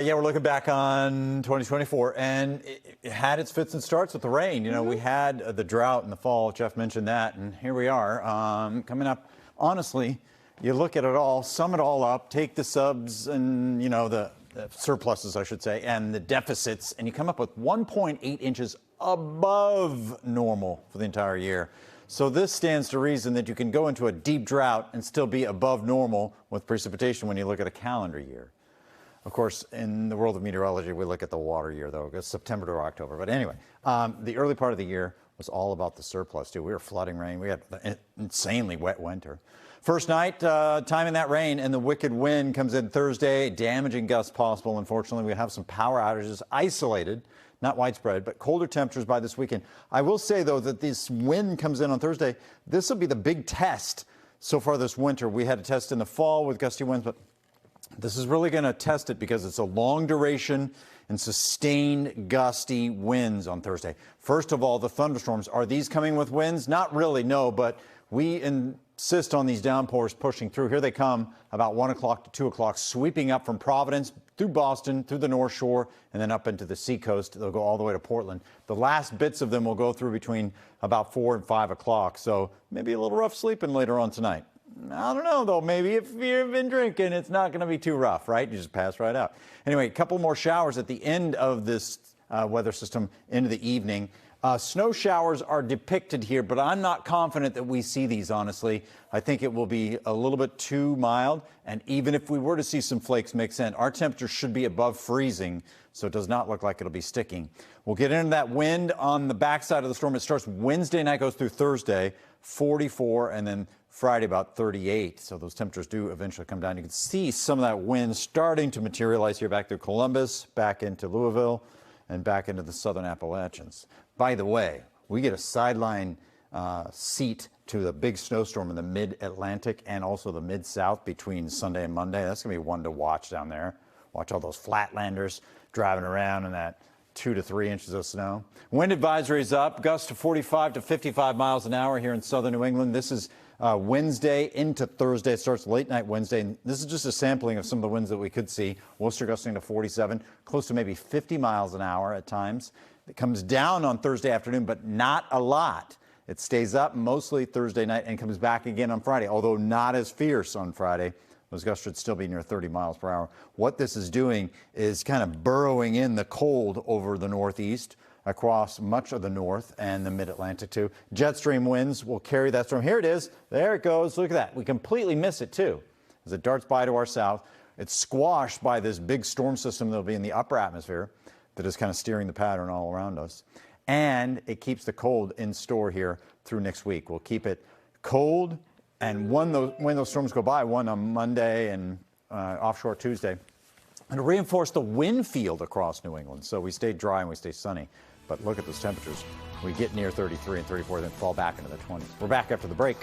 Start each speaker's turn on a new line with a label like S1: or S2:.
S1: Yeah, we're looking back on 2024, and it had its fits and starts with the rain. You know, we had the drought in the fall. Jeff mentioned that, and here we are coming up. Honestly, you look at it all, sum it all up, take the subs and, you know, the surpluses, I should say, and the deficits, and you come up with 1.8 inches above normal for the entire year. So this stands to reason that you can go into a deep drought and still be above normal with precipitation when you look at a calendar year. Of course, in the world of meteorology, we look at the water year, though. It goes September to October. But anyway, the early part of the year was all about the surplus, too. We were flooding rain. We had an insanely wet winter. First night, timing that rain, and the wicked wind comes in Thursday, damaging gusts possible. Unfortunately, we have some power outages isolated, not widespread, but colder temperatures by this weekend. I will say, though, that this wind comes in on Thursday. This will be the big test so far this winter. We had a test in the fall with gusty winds, but this is really going to test it because it's a long duration and sustained gusty winds on Thursday. First of all, the thunderstorms. Are these coming with winds? Not really, no, but we insist on these downpours pushing through. Here they come about 1 o'clock to 2 o'clock, sweeping up from Providence through Boston, through the North Shore, and then up into the seacoast. They'll go all the way to Portland. The last bits of them will go through between about 4 and 5 o'clock, so maybe a little rough sleeping later on tonight. I don't know, though. Maybe if you've been drinking, it's not going to be too rough, right? You just pass right out. Anyway, a couple more showers at the end of this weather system into the evening. Snow showers are depicted here, but I'm not confident that we see these, honestly. I think it will be a little bit too mild, and even if we were to see some flakes mix in, our temperature should be above freezing, so it does not look like it'll be sticking. We'll get into that wind on the backside of the storm. It starts Wednesday night, goes through Thursday, 44, and then Friday about 38. So those temperatures do eventually come down. You can see some of that wind starting to materialize here back through Columbus, back into Louisville, and back into the southern Appalachians. By the way, we get a sideline seat to the big snowstorm in the mid-Atlantic and also the mid-South between Sunday and Monday. That's going to be one to watch down there. Watch all those flatlanders driving around in that 2 to 3 inches of snow. Wind advisories up, gusts to 45 to 55 miles an hour here in southern New England. This is Wednesday into Thursday. It starts late night Wednesday. And this is just a sampling of some of the winds that we could see. Worcester gusting to 47, close to maybe 50 miles an hour at times. It comes down on Thursday afternoon, but not a lot. It stays up mostly Thursday night and comes back again on Friday, although not as fierce on Friday. Those gusts should still be near 30 miles per hour. What this is doing is kind of burrowing in the cold over the northeast, across much of the north and the mid-Atlantic too. Jet stream winds will carry that storm. Here it is. There it goes. Look at that. We completely miss it too. As it darts by to our south, it's squashed by this big storm system that will be in the upper atmosphere that is kind of steering the pattern all around us. And it keeps the cold in store here through next week. We'll keep it cold, and when those storms go by, one on Monday and offshore Tuesday, and reinforce the wind field across New England. So we stay dry and we stay sunny. But look at those temperatures. We get near 33 and 34, then fall back into the 20s. We're back after the break.